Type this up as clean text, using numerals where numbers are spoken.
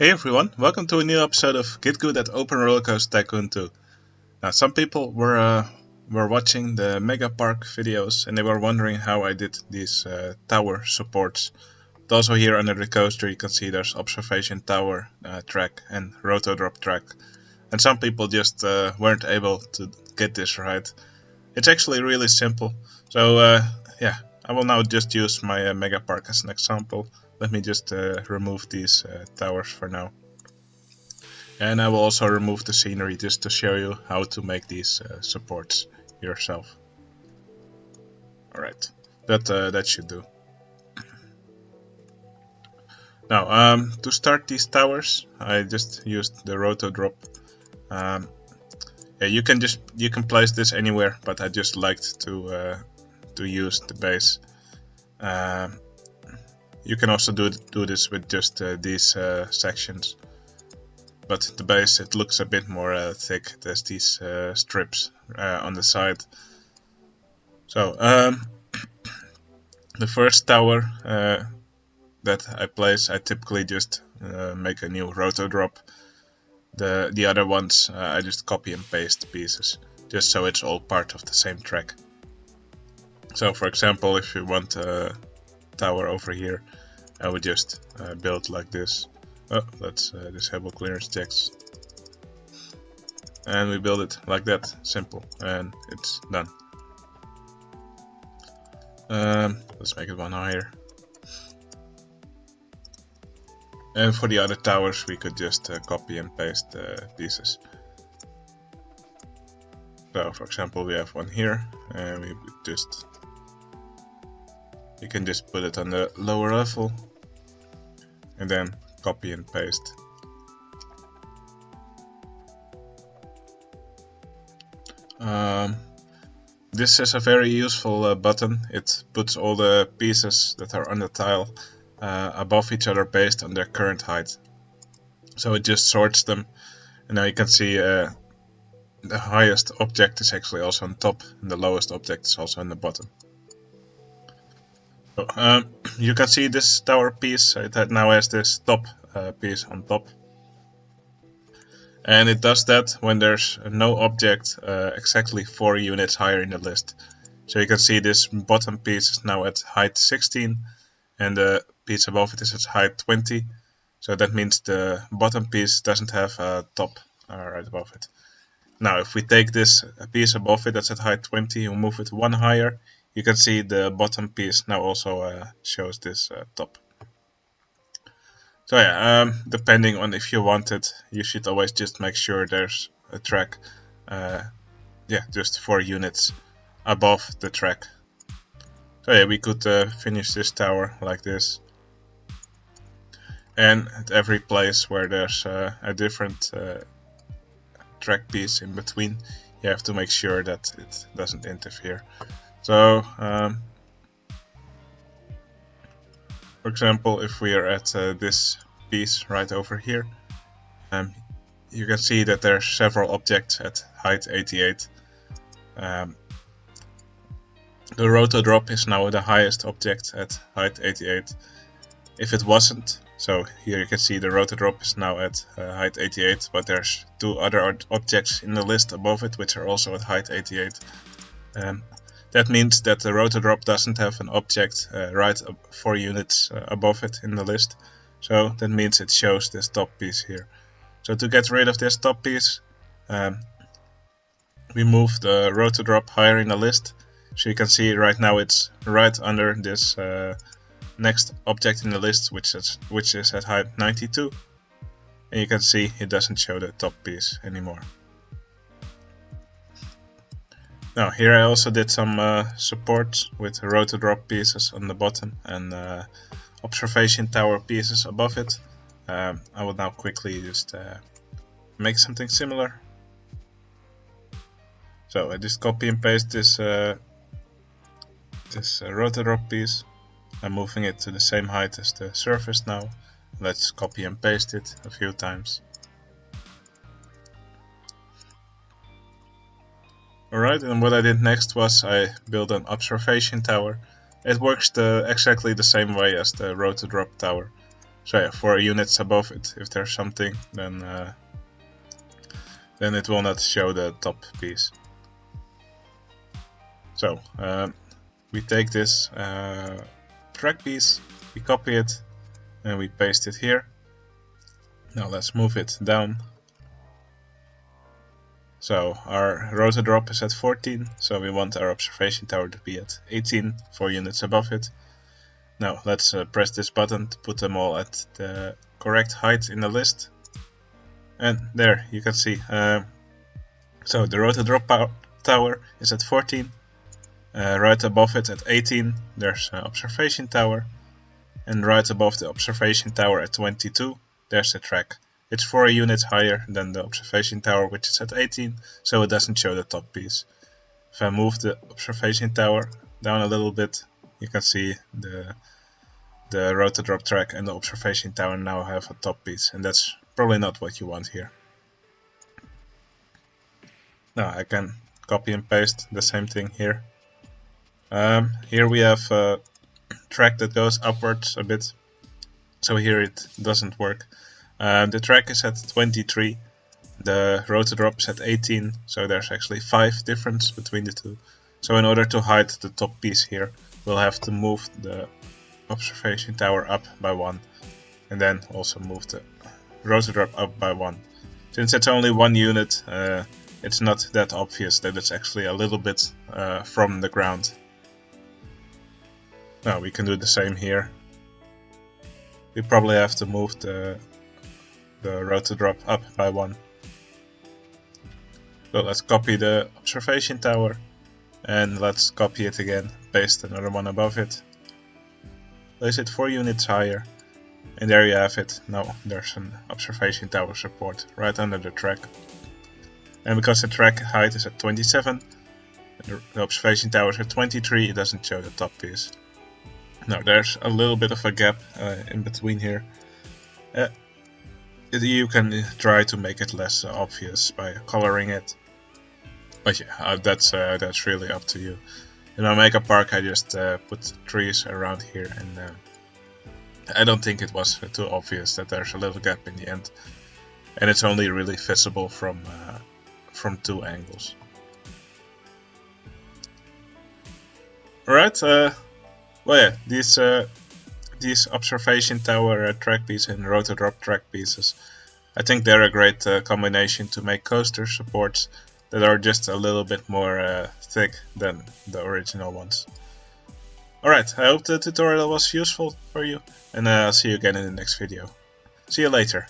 Hey everyone, welcome to a new episode of Git Good at OpenRCT2. Now, some people were watching the Mega Park videos and they were wondering how I did these tower supports. But also here under the coaster you can see there's observation tower track and roto-drop track. And some people just weren't able to get this right. It's actually really simple. So yeah, I will now just use my Mega Park as an example. Let me just remove these towers for now. And I will also remove the scenery just to show you how to make these supports yourself. Alright, that should do. Now, to start these towers, I just used the roto-drop. Yeah, you can place this anywhere, but I just liked to use the base. You can also do this with just these sections, but the base it looks a bit more thick. There's these strips on the side. So the first tower that I place, I typically just make a new roto-drop. The other ones I just copy and paste pieces, just so it's all part of the same track. So for example, if you want a tower over here, I would just build like this. Oh, let's disable clearance checks. And we build it like that, simple, and it's done. Let's make it one higher. And for the other towers we could just copy and paste pieces. So for example we have one here, and you can just put it on the lower level and then copy and paste. This is a very useful button. It puts all the pieces that are on the tile above each other based on their current height. So it just sorts them, and now you can see the highest object is actually also on top and the lowest object is also on the bottom. So, you can see this tower piece, it now has this top piece on top. And it does that when there's no object exactly 4 units higher in the list. So you can see this bottom piece is now at height 16 and the piece above it is at height 20. So that means the bottom piece doesn't have a top right above it. Now if we take this piece above it that's at height 20 and move it one higher, you can see the bottom piece now also shows this top. So yeah, depending on if you want it, you should always just make sure there's a track, just 4 units above the track. So yeah, we could finish this tower like this. And at every place where there's a different track piece in between, you have to make sure that it doesn't interfere. So, for example, if we are at this piece right over here, you can see that there are several objects at height 88. The roto-drop is now the highest object at height 88. If it wasn't, so here you can see the roto-drop is now at height 88, but there's 2 other objects in the list above it which are also at height 88. That means that the roto-drop doesn't have an object right 4 units above it in the list. So that means it shows this top piece here. So to get rid of this top piece, we move the roto-drop higher in the list. So you can see right now it's right under this next object in the list, which is at height 92. And you can see it doesn't show the top piece anymore. Now here I also did some support with roto-drop pieces on the bottom and observation tower pieces above it. I will now quickly just make something similar. So I just copy and paste this roto-drop piece. I'm moving it to the same height as the surface now. Let's copy and paste it a few times. Alright, and what I did next was I built an observation tower. It works exactly the same way as the roto-drop tower. So yeah, 4 units above it, if there's something, then it will not show the top piece. So we take this track piece, we copy it, and we paste it here. Now let's move it down. So our roto-drop is at 14, so we want our observation tower to be at 18, 4 units above it. Now let's press this button to put them all at the correct height in the list. And there you can see, so the roto-drop tower is at 14, right above it at 18 there's an observation tower, and right above the observation tower at 22 there's the track. It's 4 units higher than the observation tower, which is at 18, so it doesn't show the top piece. If I move the observation tower down a little bit, you can see the roto-drop track and the observation tower now have a top piece, and that's probably not what you want here. Now I can copy and paste the same thing here. Here we have a track that goes upwards a bit, so here it doesn't work. The track is at 23, the roto-drop is at 18, so there's actually 5 difference between the two. So in order to hide the top piece here, we'll have to move the observation tower up by 1, and then also move the roto-drop up by 1. Since it's only 1 unit, it's not that obvious that it's actually a little bit from the ground. Now we can do the same here. We probably have to move the roto-drop up by 1. So let's copy the observation tower, and let's copy it again, paste another one above it, place it 4 units higher, and there you have it. Now there's an observation tower support right under the track. And because the track height is at 27, the observation tower is at 23, it doesn't show the top piece. Now there's a little bit of a gap in between here. You can try to make it less obvious by coloring it, but yeah, that's really up to you. In my makeup park I just put trees around here, and I don't think it was too obvious that there's a little gap in the end, and it's only really visible from 2 angles. Alright, well yeah, these observation tower track pieces and roto-drop track pieces, I think they're a great combination to make coaster supports that are just a little bit more thick than the original ones. Alright, I hope the tutorial was useful for you, and I'll see you again in the next video. See you later.